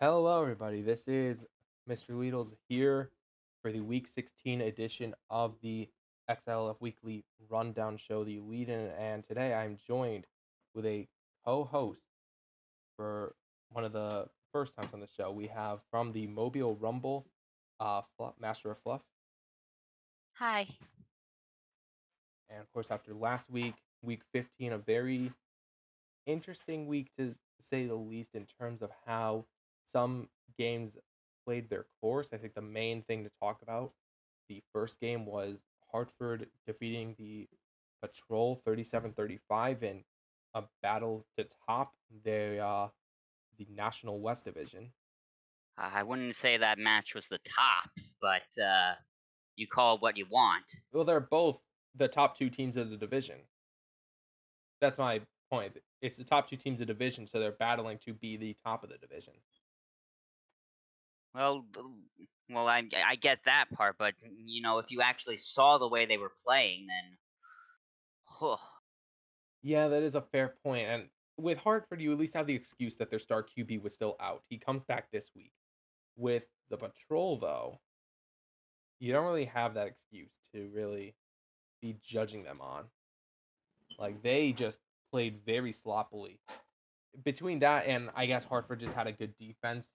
Hello, everybody. This is Mr. Liedles here for the Week 16 edition of the XILF Weekly Rundown Show, the lead in. And today I'm joined with a co host for one of the first times on the show. We have from the Mobile Rumble, MasterofFluff. Hi. And of course, after last week, Week 15, a very interesting week to say the least in terms of how some games played their course. I think the main thing to talk about the first game was Hartford defeating the Patrol 37-35 in a battle to top the National West Division. I wouldn't say that match was the top, but you call it what you want. Well, they're both the top two teams of the division. That's my point. It's the top two teams of the division, so they're battling to be the top of the division. Well, I get that part, but if you actually saw the way they were playing, then, huh. Yeah, that is a fair point. And with Hartford, you at least have the excuse that their star QB was still out. He comes back this week. With the Patrol, though, you don't really have that excuse to really be judging them on. Like, they just played very sloppily. Between that and I guess Hartford just had a good defense,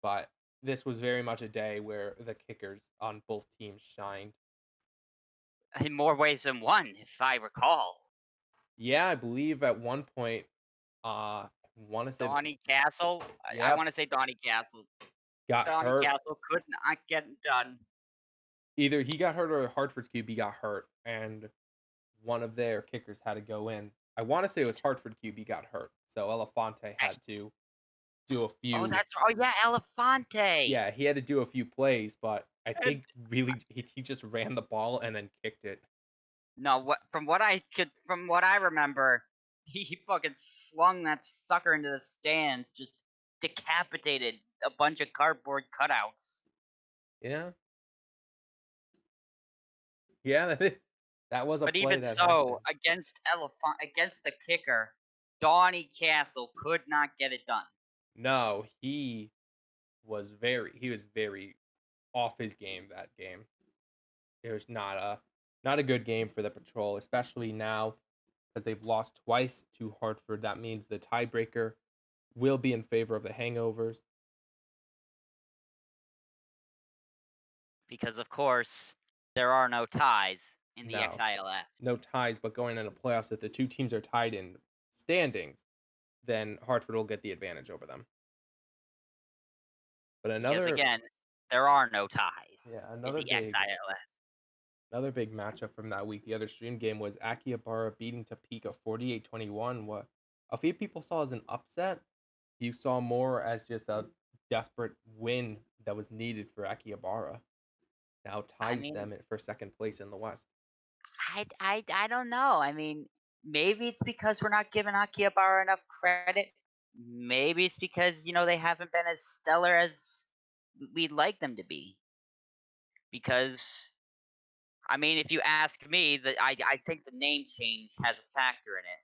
but this was very much a day where the kickers on both teams shined. In more ways than one, if I recall. Yeah, I believe at one point, I want to say, Donnie Castle. I yep, want to say Donnie Castle. got Donnie hurt. Castle could not get it done. Either he got hurt or Hartford's QB got hurt, and one of their kickers had to go in. I want to say it was Hartford QB got hurt, so Elefante had to do a Oh, few. yeah, Elefante. Yeah, he had to do a few plays, but I And think really he just ran the ball and then kicked it. no, from what I remember, he fucking slung that sucker into the stands, just decapitated a bunch of cardboard cutouts. Yeah, yeah, that was a But play even that so, happened. against the kicker, Donnie Castle could not get it done. No, he was very off his game that game. It was not a good game for the Patrol, especially now because they've lost twice to Hartford. That means the tiebreaker will be in favor of the Hangovers. Because of course, there are no ties in the No, XILF. no ties, but going into playoffs, if the two teams are tied in standings, then Hartford will get the advantage over them. But Because again, there are no ties yeah, in the XILF. another big matchup from that week. The other stream game was Akihabara beating Topeka 48-21. What a few people saw as an upset. You saw more as just a desperate win that was needed for Akihabara. Now I ties mean, them for second place in the West. I don't know. I mean, maybe it's because we're not giving Akihabara enough credit. Maybe it's because they haven't been as stellar as we'd like them to be. Because I mean, if you ask me, I think the name change has a factor in it.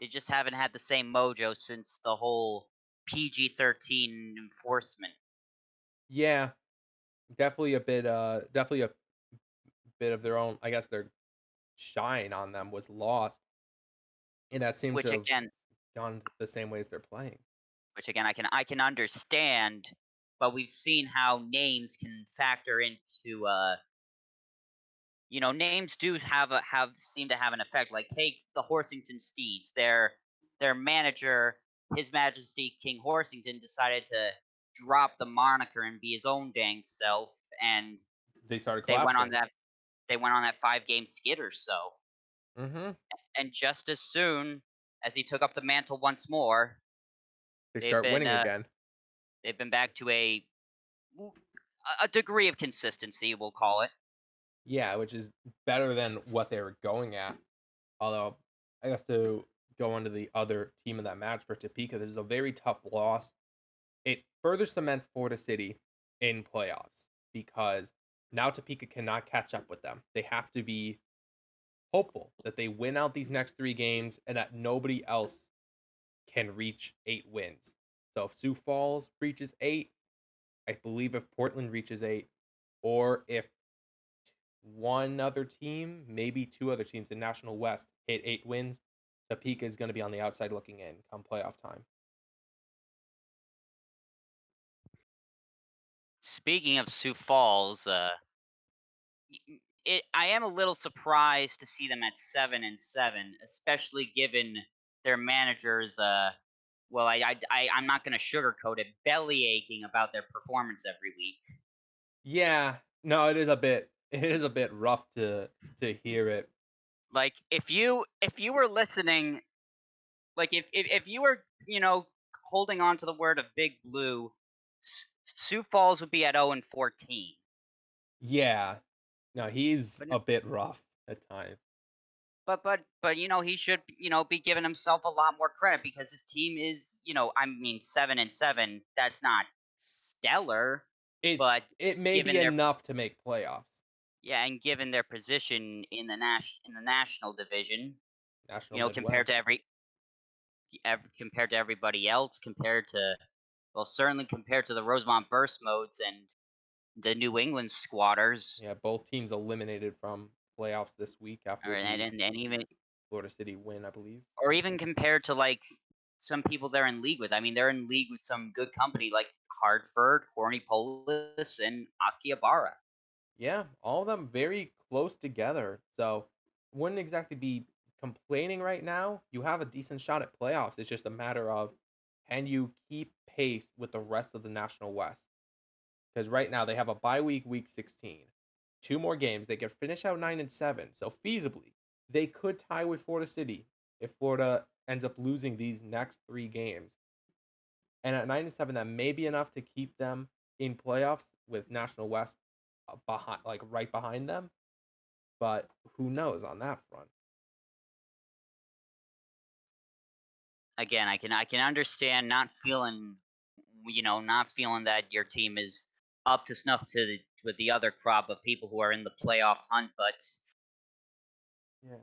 They just haven't had the same mojo since the whole PG-13 enforcement. Yeah, definitely a bit of their own, I guess their shine on them was lost, and that seemed to Which have again, gone the same way as they're playing. I can understand, but we've seen how names can factor into names do have seem to have an effect. Like take the Horsington Steeds. Their manager, His Majesty King Horsington, decided to drop the moniker and be his own dang self, and They started they went on collapsing. that they went on that 5-game skid or so. Mm-hmm. And just as soon as he took up the mantle once more, They they've start been winning uh, again. they've been back to a degree of consistency, we'll call it. Yeah, which is better than what they were going at. Although, I guess to go on to the other team in that match for Topeka, this is a very tough loss. It further cements Florida City in playoffs because now Topeka cannot catch up with them. They have to be hopeful that they win out these next three games and that nobody else can reach 8 wins. So if Sioux Falls reaches 8, I believe if Portland reaches 8, or if one other team, maybe two other teams in National West hit 8 wins, Topeka is going to be on the outside looking in come playoff time. Speaking of Sioux Falls, I am a little surprised to see them at 7-7, especially given their managers. Well, I'm not going to sugarcoat it, belly aching about their performance every week. Yeah, no, it is a bit rough to hear it. Like if you were listening, like if you were holding on to the word of Big Blue, Sioux Falls would be at 0-14. Yeah. No, he's But a bit rough at times. he should be giving himself a lot more credit because his team is, I mean, 7-7. That's not stellar, It but it may be given their enough to make playoffs. yeah, and given their position in the national division, National compared Midwest. to compared to everybody else, compared to, well, certainly compared to the Rosemont Burst Modes and the New England Squatters, Yeah, both teams eliminated from playoffs this week or after and the and even Florida City win, I believe. or even compared to like some people they're in league with. I mean, they're in league with some good company like Hartford, Hornipolis, and Akihabara. Yeah, all of them very close together. So wouldn't exactly be complaining right now. You have a decent shot at playoffs. It's just a matter of can you keep pace with the rest of the National West? Because right now they have a bye week, week 16. Two more games. They could finish out 9-7. So feasibly, they could tie with Florida City if Florida ends up losing these next 3 games. And at 9-7, that may be enough to keep them in playoffs with National West behind, like right behind them. But who knows on that front? Again, I can understand not feeling that your team is up to snuff with the other crop of people who are in the playoff hunt, but Yeah.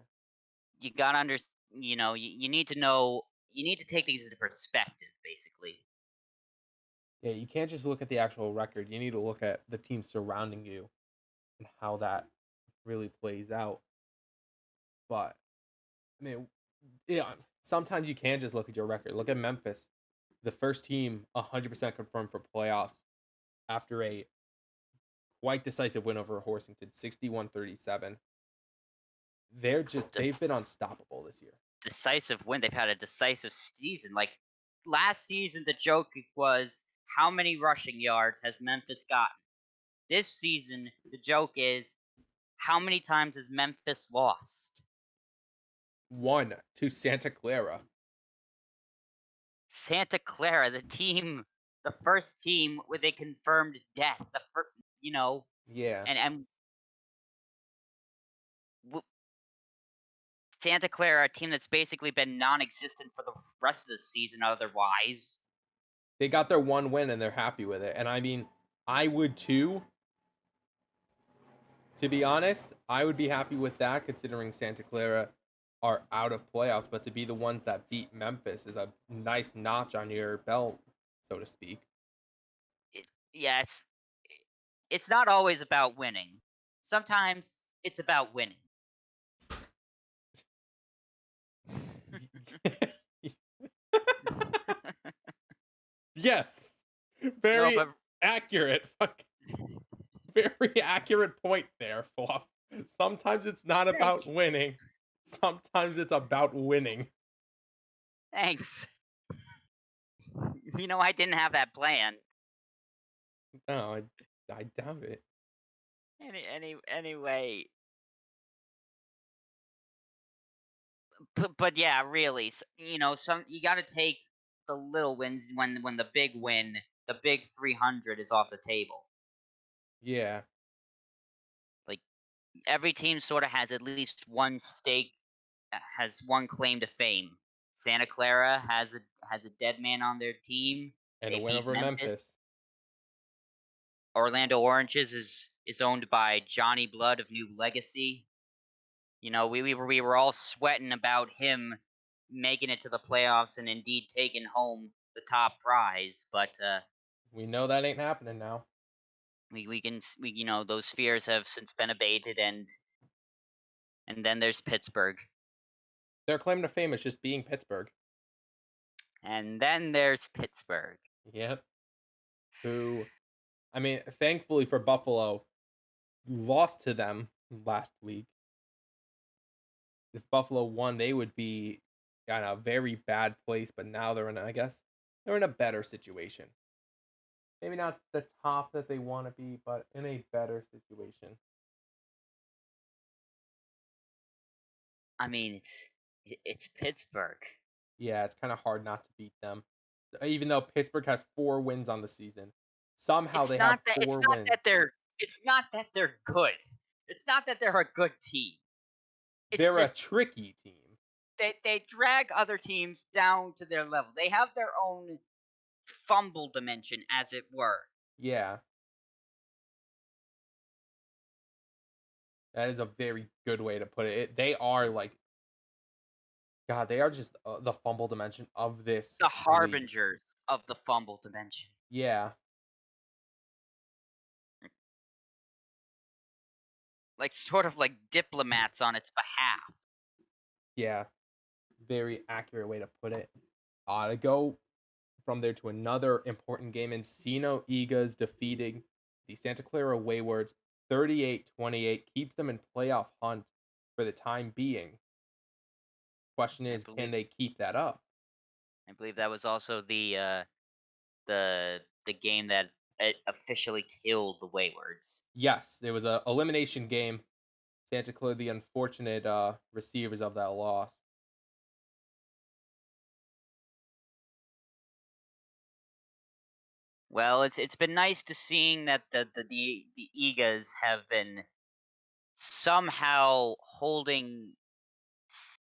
you gotta under you need to know, you need to take these into perspective, basically. Yeah, you can't just look at the actual record. You need to look at the teams surrounding you and how that really plays out. But I mean, yeah, sometimes you can just look at your record. Look at Memphis, the first team 100% confirmed for playoffs after a quite decisive win over Horsington, 61-37. The They've been unstoppable this year. decisive win. They've had a decisive season. Like last season, the joke was how many rushing yards has Memphis gotten? This season, the joke is how many times has Memphis lost? One to Santa Clara. Santa Clara, the first team with a confirmed death. The first, Yeah. and Santa Clara, a team that's basically been non-existent for the rest of the season. Otherwise, They got their one win and they're happy with it. And I mean, I would too. To be honest, I would be happy with that considering Santa Clara are out of playoffs, but to be the ones that beat Memphis is a nice notch on your belt, so to speak. yeah, it's not always about winning. Sometimes it's about winning. Yes. No, Very but accurate. Very accurate point there, Fluff. Sometimes it's not thank about you. winning. Sometimes it's about winning. Thanks. I didn't have that plan. No, I doubt it. Anyway, but yeah, really, some you got to take the little wins when the big win, the big 300 is off the table. Yeah. Like every team sort of has at least one stake, has one claim to fame. Santa Clara has a dead man on their team. And a They win beat over Memphis. Memphis. Orlando Oranges is owned by Johnny Blood of New Legacy. We were all sweating about him making it to the playoffs and indeed taking home the top prize, but We know that ain't happening now. we can those fears have since been abated, and then there's Pittsburgh, Their claim to fame is just being Pittsburgh. and then there's Pittsburgh. Yep. Who, I mean, thankfully for Buffalo, lost to them last week. If Buffalo won, they would be in a very bad place, but now they're in, I guess, they're in a better situation. Maybe not the top that they want to be, but in a better situation. I mean, it's Pittsburgh. Yeah, it's kind of hard not to beat them. Even though Pittsburgh has 4 wins on the season, somehow they have It's 4 not wins. that they're good. It's not that they're a good team. It's They're a just tricky team. they drag other teams down to their level. They have their own fumble dimension, as it were. Yeah, that is a very good way to put it. They are like, God, they are just the fumble dimension of this The league. harbingers of the fumble dimension. Yeah, Like sort of like diplomats on its behalf. yeah, very accurate way to put it. To go from there to another important game, Encino Eagles defeating the Santa Clara Waywards 38-28, keeps them in playoff hunt for the time being. Question I is, can believe they keep that up? I believe that was also the game that officially killed the Waywards. Yes, it was a elimination game. Santa Clara, the unfortunate receivers of that loss. Well, it's been nice to seeing that the Eagles have been somehow holding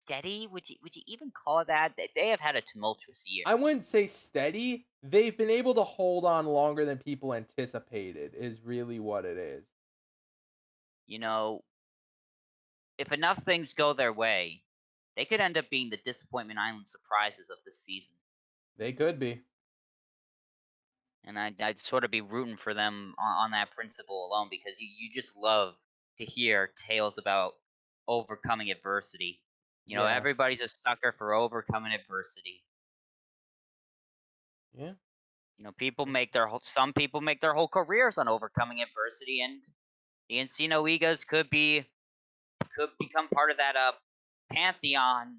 steady. Would you even call it that? They have had a tumultuous year. I wouldn't say steady. They've been able to hold on longer than people anticipated, is really what it is. You know, if enough things go their way, they could end up being the disappointment island surprises of this season. They could be. And I'd sort of be rooting for them on that principle alone because you just love to hear tales about overcoming adversity. Yeah. Everybody's a sucker for overcoming adversity. Yeah. Some people make their whole careers on overcoming adversity, and the Encino Eagles could become part of that pantheon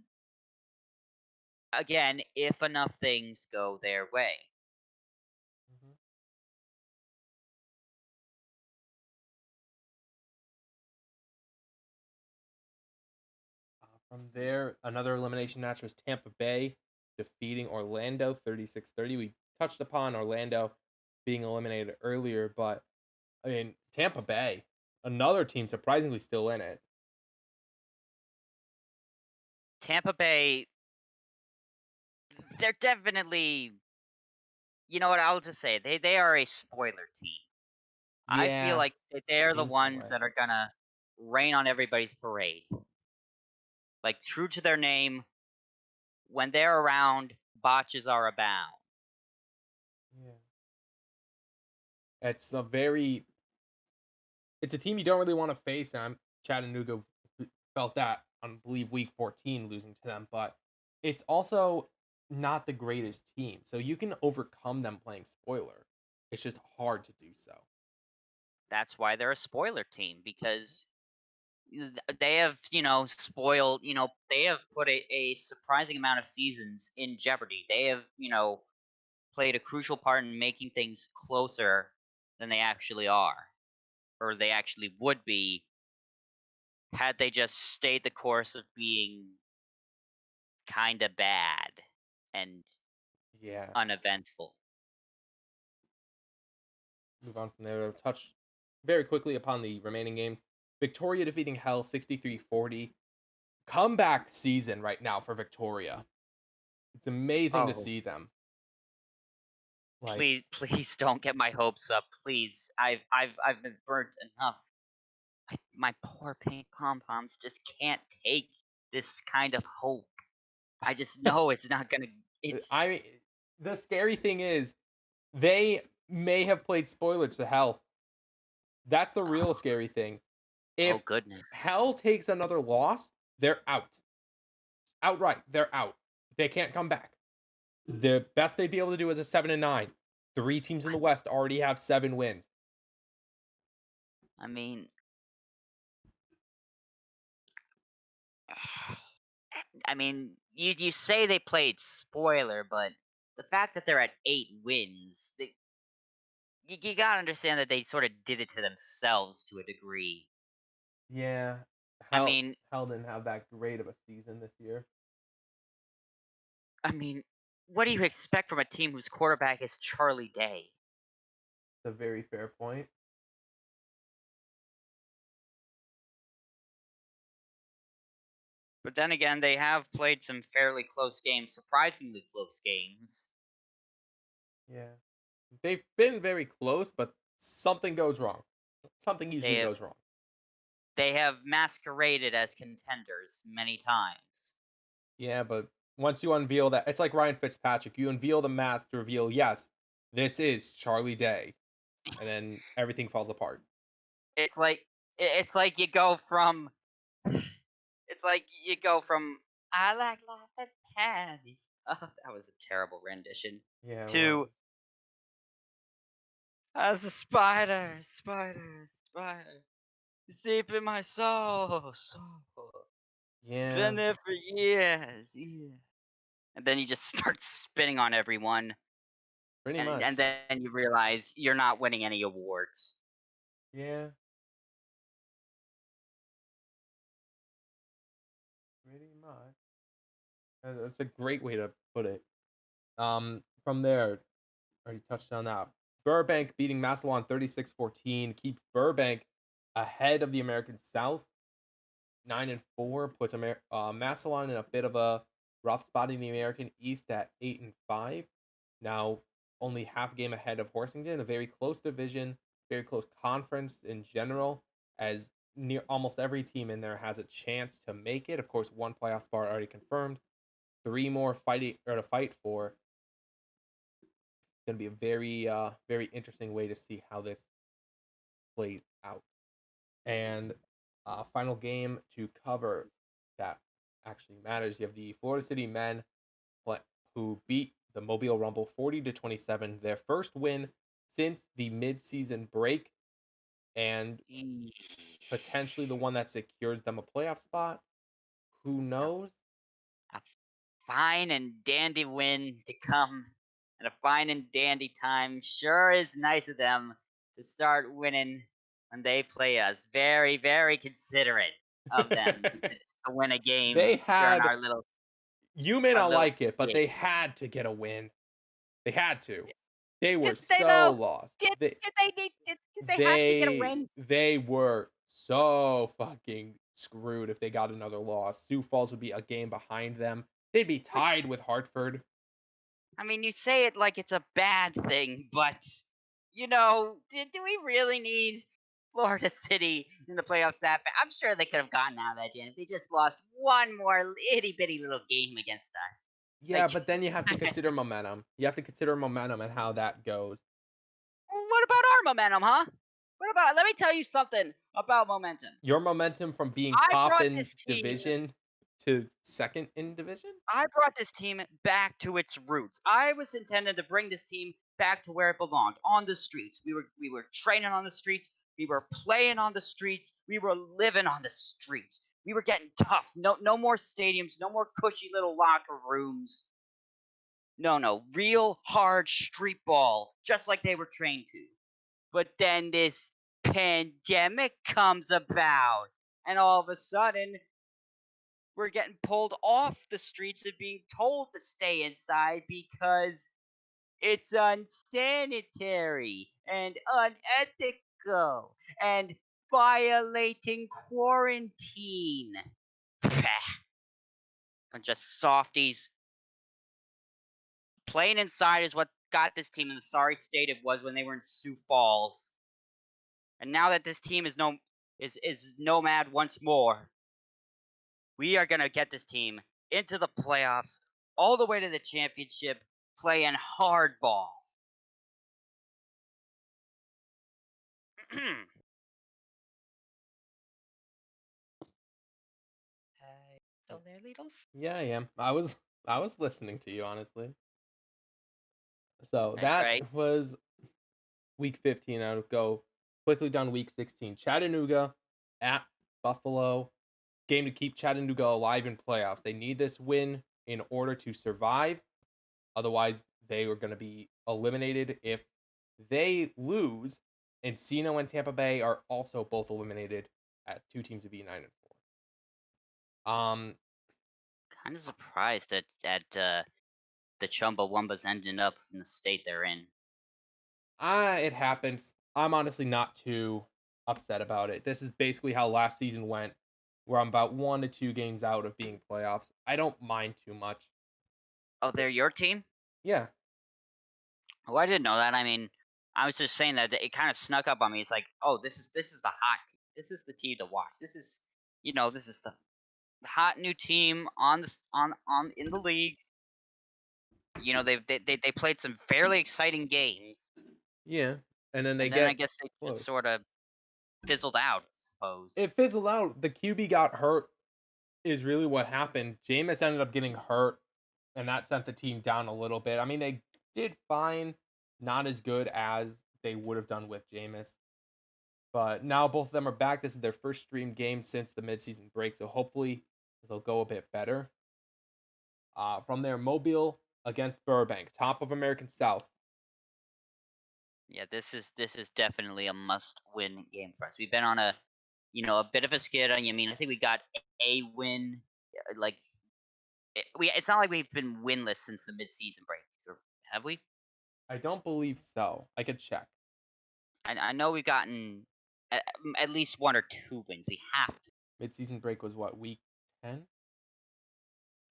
again if enough things go their way. Mhm. From there, another elimination match was Tampa Bay defeating Orlando 36-30. We touched upon Orlando being eliminated earlier, but I mean, Tampa Bay, another team surprisingly still in it. Tampa Bay, they're definitely, you know what, I'll just say they are a spoiler team. I feel Yeah, like that they're the seems that ones way. that are gonna rain on everybody's parade. Like true to their name, when they're around, botches are abound. Yeah. It's it's a team you don't really want to face. And Chattanooga felt that on, I believe, week 14 losing to them, but it's also not the greatest team. So you can overcome them playing spoiler. It's just hard to do so. That's why they're a spoiler team because they have, they have put a surprising amount of seasons in jeopardy. They have, played a crucial part in making things closer than they actually are, or they actually would be had they just stayed the course of being kind of bad and Yeah. uneventful. Move on from there. Touch very quickly upon the remaining games. Victoria defeating Hell 63-40. Comeback season right now for Victoria. It's amazing to Oh, see them. Like, please don't get my hopes up. Please, I've been burnt enough. My poor pink pom poms just can't take this kind of hope. I just know it's not gonna. It's I mean, the scary thing is they may have played spoiler to Hell. That's the real Oh, scary thing. oh If goodness. Hell takes another loss, they're out. Outright, they're out. They can't come back. The best they'd be able to do is a 7-9. Three teams in the West already have 7 wins. I mean, you say they played spoiler, but the fact that they're at 8 wins, you gotta understand that they sort of did it to themselves to a degree. Yeah, I Hell mean, Hell didn't have that great of a season this year. I mean, what do you expect from a team whose quarterback is Charlie Day? It's a very fair point. But then again, they have played some fairly close games, surprisingly close games. Yeah. They've been very close, but something goes wrong. Something They usually have goes wrong. they have masqueraded as contenders many times. Yeah, but once you unveil that, it's like Ryan Fitzpatrick. You unveil the mask to reveal, yes, this is Charlie Day, and then everything falls apart. It's like it's like you go from it's like you go from I like laughing candies. Oh, that was a terrible rendition. Yeah, it was. To as a spider, spider, spider, deep in my soul. Yeah, Been there for years, yeah. And then you just start spitting on everyone, pretty and much. then you realize you're not winning any awards. Yeah, pretty much. That's a great way to put it. From there, already touched on that. Burbank beating Massillon 36-14 keeps Burbank ahead of the American South. 9-4 puts Massillon in a bit of a rough spot in the American East at 8-5. Now only half a game ahead of Horsington, a very close division, very close conference in general, as near almost every team in there has a chance to make it. Of course, one playoff spot already confirmed, three more fighting or to fight for. Going to be a very interesting way to see how this plays out. And final game to cover that actually matters. You have the Florida City men who beat the Mobile Rumble 40-27, their first win since the midseason break, and potentially the one that secures them a playoff spot. Who A, knows? a fine and dandy win to come at a fine and dandy time. Sure is nice of them to start winning when they play us. Very, very considerate of them to win a game They during had, you may our not little like it, but break. they had to get a win. They had to. They were Did they so though? lost. Did they have to get a win? They were so fucking screwed if they got another loss. Sioux Falls would be a game behind them. They'd be What? tied with Hartford. I mean, you say it like it's a bad thing, but do we really need Florida City in the playoffs that bad? I'm sure they could have gotten out of that jam if they just lost one more itty bitty little game against us. Yeah, Like, but then you have to consider momentum. You have to consider momentum and how that goes. what about our momentum, huh? What about? Let me tell you something about momentum. Your momentum from being I top brought in this team division to second in division? I brought this team back to its roots. I was intended to bring this team back to where it belonged, on the streets. We were training on the streets. We were playing on the streets. We were living on the streets. We were getting tough. No more stadiums. No more cushy little locker rooms. No, real hard street ball, just like they were trained to. But then this pandemic comes about, and all of a sudden, we're getting pulled off the streets and being told to stay inside because it's unsanitary and unethical and violating quarantine. Bunch of softies. Playing inside is what got this team in the sorry state it was when they were in Sioux Falls. And now that this team is nomad once more, we are gonna get this team into the playoffs, all the way to the championship. playing hardball. Still there, Littles? Yeah, I am. I was listening to you, honestly. So Right, that right. was week 15. I would go quickly down week 16. Chattanooga at Buffalo. Game to keep Chattanooga alive in playoffs. They need this win in order to survive. Otherwise, they were going to be eliminated. If they lose, Encino and Tampa Bay are also both eliminated at two teams to be 9-4. Kind of surprised at the Chumbawambas ending up in the state they're in. It happens. I'm honestly not too upset about it. This is basically how last season went, where I'm about 1 to 2 games out of being playoffs. I don't mind too much. Oh, It- they're your team? yeah, Oh, I didn't know that. I mean, I was just saying that it kind of snuck up on me. It's like, oh, this is the hot team. This is the team to watch. This is, this is the hot new team on on in the league. They played some fairly exciting games, yeah. And then they and then I get guess they just close. sort of fizzled out, I suppose. It fizzled out. The QB got hurt is really what happened. Jameis ended up getting hurt, and that sent the team down a little bit. I mean, they did fine, not as good as they would have done with Jameis. But now both of them are back. This is their first stream game since the midseason break, so hopefully this will go a bit better. From there, Mobile against Burbank, top of American South. Yeah, this is definitely a must-win game for us. We've been on a bit of a skid. I mean, I think we got a win. Like it's not like we've been winless since the mid-season break, have we? I don't believe so. I could check. I know we've gotten at least 1 or 2 wins. We have to. Midseason break was what, week 10?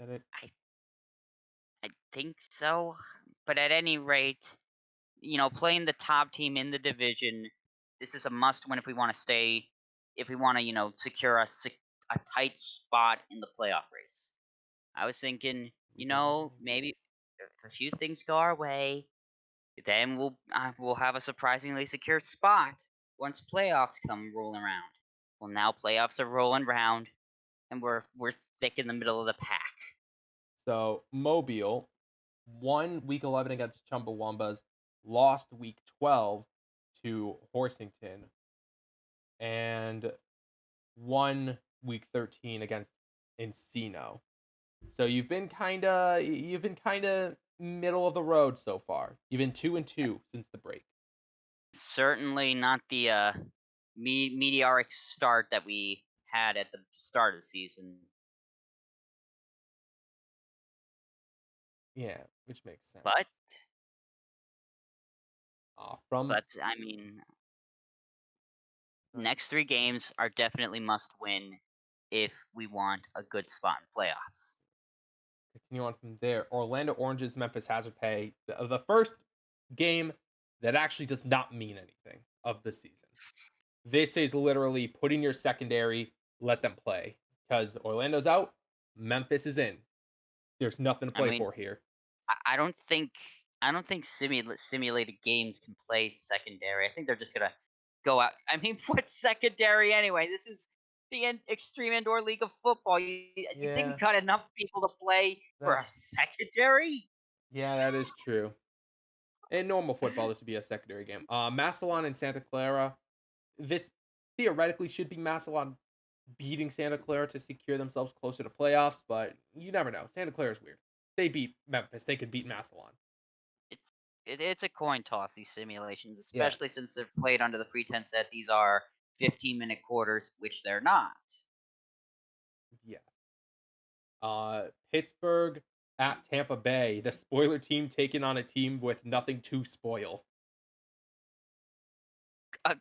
That it? I I think so. But at any rate, playing the top team in the division, this is a must-win if we want to stay. If we want to, secure a tight spot in the playoff race. I was thinking, Week 11. maybe if a few things go our way, then we'll have a surprisingly secure spot once playoffs come rolling around. Well, now playoffs are rolling around, and we're thick in the middle of the pack. So Mobile won week 11 against Chumbawambas, lost week 12 to Horsington, and won week 13 against Encino. So you've been kinda middle of the road so far. You've been 2-2 since the break. Certainly not the meteoric start that we had at the start of the season. Yeah, which makes sense. But From but I mean, next 3 games are definitely must win if we want a good spot in playoffs. continue on from there. Orlando Orange's Memphis Hazard Pay, the first game that actually does not mean anything of the season. This is literally putting your secondary, let them play. Because Orlando's out, Memphis is in. There's nothing to I play mean, for here. I don't think simulated games can play secondary. I think they're just gonna go out. I mean, what's secondary anyway? This is the extreme indoor league of football. You think we Yeah, got enough people to play for a that's secondary? yeah, that is true. In normal football, this would be a secondary game. Massillon and Santa Clara. This theoretically should be Massillon beating Santa Clara to secure themselves closer to playoffs, but you never know. Santa Clara's weird. They beat Memphis. They could beat Massillon. It's it's a coin toss, these simulations, Yeah. especially since they're played under the pretense that these are 15-minute quarters, which they're not. Yeah. Pittsburgh at Tampa Bay. The spoiler team taking on a team with nothing to spoil. Uh,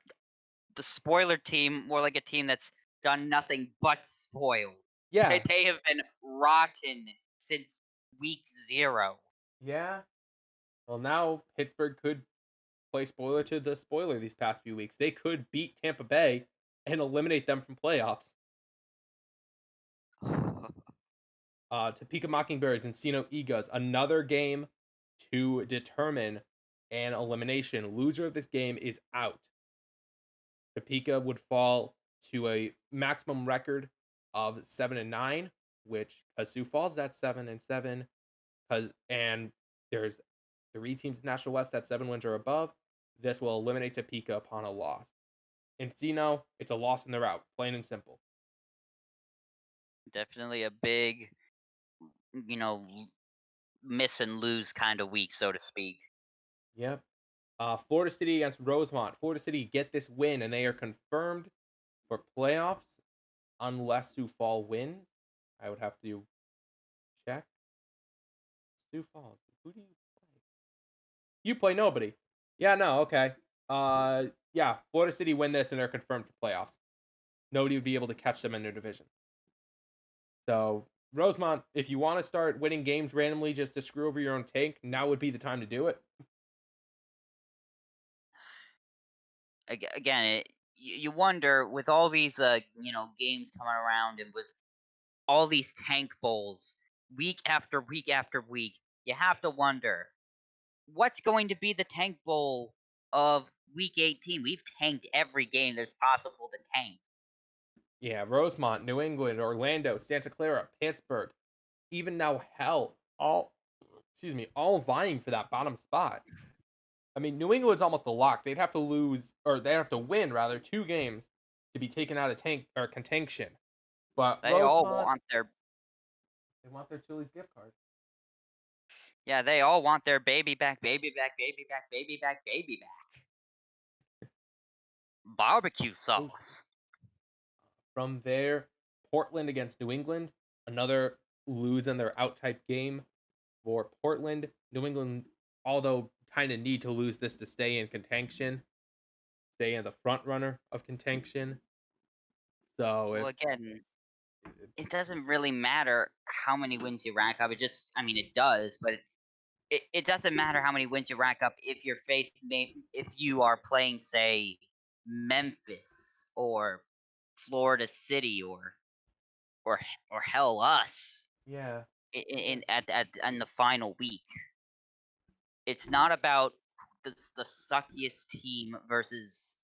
the spoiler team, more like a team that's done nothing but spoil. Yeah. They have been rotten since week 0. Yeah. Well, now Pittsburgh could play spoiler to the spoiler these past few weeks. They could beat Tampa Bay and eliminate them from playoffs. Topeka Mockingbirds and Eagles. Another game to determine an elimination. Loser of this game is out. Topeka would fall to a maximum record of 7-9, which because Sioux Falls at 7-7, and there's three teams in National West at 7 wins or above. This will eliminate Topeka upon a loss. Encino, it's a loss and they're out, plain and simple. Definitely a big, miss and lose kind of week, so to speak. Yep. Florida City against Rosemont. Florida City get this win, and they are confirmed for playoffs unless Sioux Falls wins. I would have to check. Sioux Falls. Who do you play? You play nobody. Yeah, no, okay. Yeah, Florida City win this, and they're confirmed for playoffs. Nobody would be able to catch them in their division. So Rosemont, if you want to start winning games randomly just to screw over your own tank, now would be the time to do it. Again, you wonder with all these games coming around and with all these tank bowls week after week after week, you have to wonder what's going to be the tank bowl of week 18. We've tanked every game there's possible to tank. Yeah, Rosemont, New England, Orlando, Santa Clara, Pittsburgh, even now Hell, all vying for that bottom spot. I mean, New England's almost a lock. They'd have to lose, or they'd have to win rather, 2 games to be taken out of tank or contention. But They all Rosemont, want their they want their Chili's gift card. Yeah, they all want their baby back, baby back, baby back, baby back, baby back. Barbecue Oof. sauce. From there, Portland against New England, another lose in their out type game for Portland. New England, although kind of need to lose this to stay in contention, stay in the front runner of contention. So Well, if again, it doesn't really matter how many wins you rack up. It does, but it doesn't matter how many wins you rack up if you're if you are playing, say, Memphis or Florida City or hell us yeah, in the final week. It's not about the suckiest team versus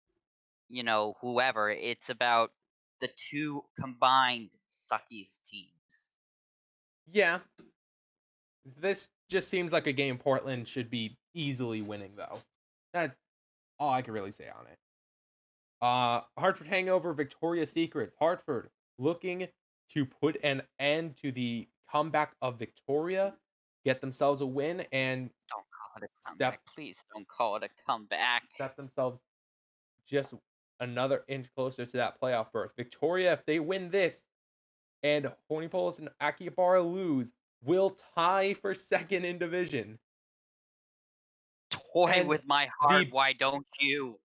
whoever. It's about the two combined suckiest teams. yeah, this just seems like a game Portland should be easily winning though. That's all I can really say on it. Hartford Hangover, Victoria's Secrets. Hartford looking to put an end to the comeback of Victoria, get themselves a win, and Don't call it a step comeback. Please don't call it a comeback. step themselves just another inch closer to that playoff berth. Victoria, if they win this, and Hornipolis and Akihabara lose, will tie for second in division. Toy And with my heart. the Why don't you?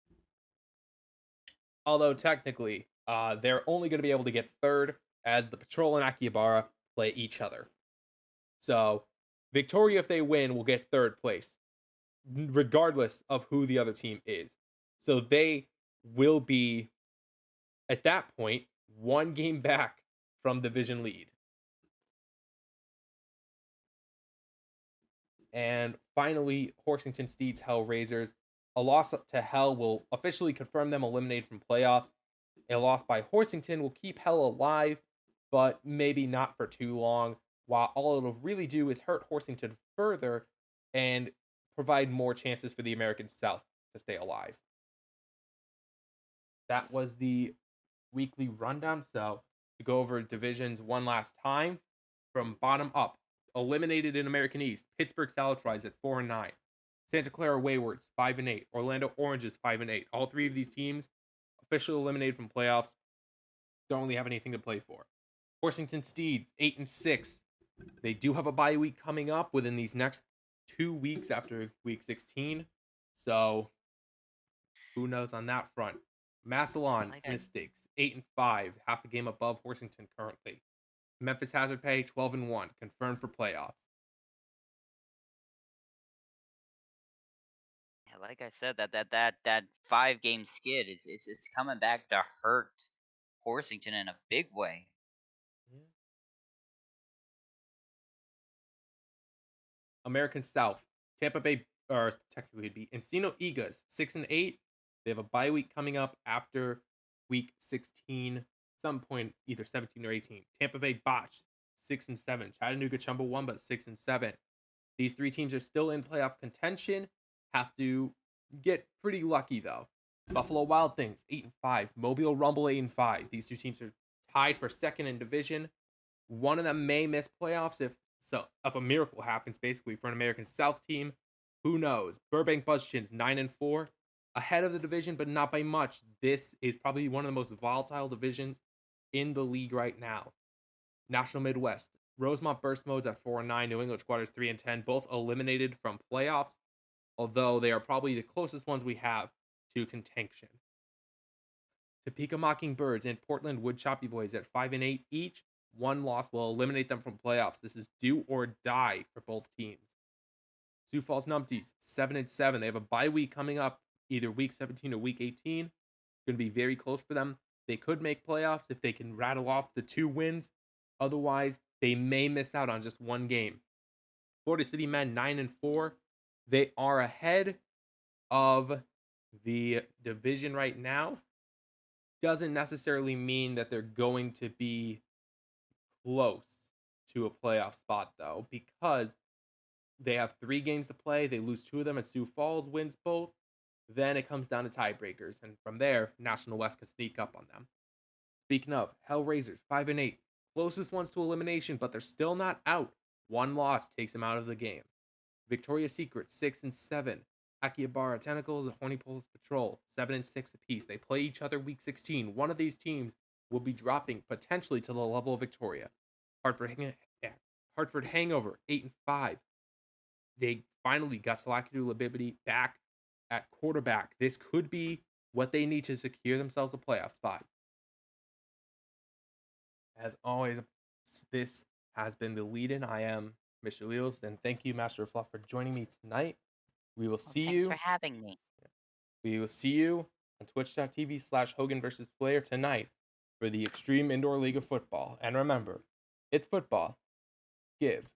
although technically, they're only going to be able to get third as the Patrol and Akihabara play each other. So, Victoria, if they win, will get third place, regardless of who the other team is. So they will be, at that point, 1 game back from division lead. And finally, Horsington Steeds Hellraisers. A loss to Hell will officially confirm them eliminated from playoffs. A loss by Horsington will keep Hell alive, but maybe not for too long, while all it'll really do is hurt Horsington further and provide more chances for the American South to stay alive. That was the weekly rundown. So to go over divisions one last time, from bottom up, eliminated in American East, Pittsburgh Salad Fries at 4-9. Santa Clara Waywards 5-8. Orlando Oranges 5-8. All three of these teams officially eliminated from playoffs. Don't really have anything to play for. Horsington Steeds 8-6. They do have a bye week coming up within these next 2 weeks after week 16. So who knows on that front? Massillon Mystics 8-5, half a game above Horsington currently. Memphis Hazard Pay 12-1, confirmed for playoffs. Yeah, like I said, that 5-game skid, it's coming back to hurt Horsington in a big way. Yeah. American South Tampa Bay, or technically it'd be Encino Eagles, 6-8. They have a bye week coming up after week 16, some point either 17 or 18. Tampa Bay botched, 6-7. Chattanooga Chumbawamba, 6-7. These three teams are still in playoff contention. Have to get pretty lucky though. Buffalo Wild Things, 8-5. Mobile Rumble, 8-5. These two teams are tied for second in division. One of them may miss playoffs if a miracle happens, basically, for an American South team. Who knows? Burbank Buzzchins, 9-4. Ahead of the division, but not by much. This is probably one of the most volatile divisions in the league right now. National Midwest, Rosemont Burst Modes at 4-9. New England Squatters 3-10. Both eliminated from playoffs, although they are probably the closest ones we have to contention. Topeka Mockingbirds and Portland Wood Choppy Boys at 5-8 each. One loss will eliminate them from playoffs. This is do or die for both teams. Sioux Falls Numpties, 7-7. They have a bye week coming up, either week 17 or week 18. Going to be very close for them. They could make playoffs if they can rattle off the 2 wins. Otherwise, they may miss out on just one game. Florida City Men, 9-4. They are ahead of the division right now. Doesn't necessarily mean that they're going to be close to a playoff spot, though, because they have 3 games to play. They lose 2 of them, and Sioux Falls wins both. Then it comes down to tiebreakers, and from there, National West can sneak up on them. Speaking of, Hellraisers, 5-8. Closest ones to elimination, but they're still not out. One loss takes them out of the game. Victoria's Secret, 6-7. Akihabara Tentacles and Horny Poles Patrol, 7-6 apiece. They play each other week 16. One of these teams will be dropping potentially to the level of Victoria. Hartford Hangover, 8-5. They finally got Salakadu Labibity back at quarterback. This could be what they need to secure themselves a playoff spot. As always, this has been the lead-in. I am Mr. Leos, and thank you, MasterofFluff, for joining me tonight. We will see Thanks for you. having me. We will see you on twitch.tv/Hogan versus Flair tonight for the Extreme Indoor League of Football. And remember, it's football. Give